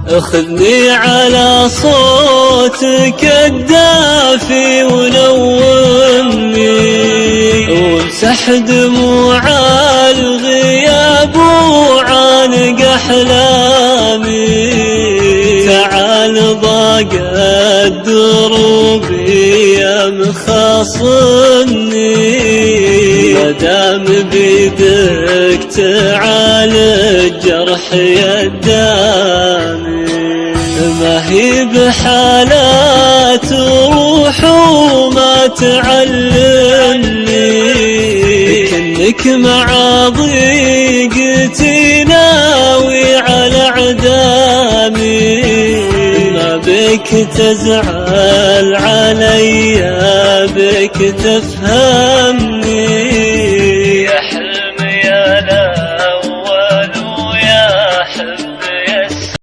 اخذني على صوتك الدافي ونومني، وامسح دموع الغياب وعانق احلامي. تعال ضاقت دروبي يا مخاصمني، مادام بيدك تعالج جرح يدامي. ما هي بحالات روح وما تعلمني، كنك مع ضيقتي ناوي على اعدامي. ما بك تزعل عليا، بك تفهمني،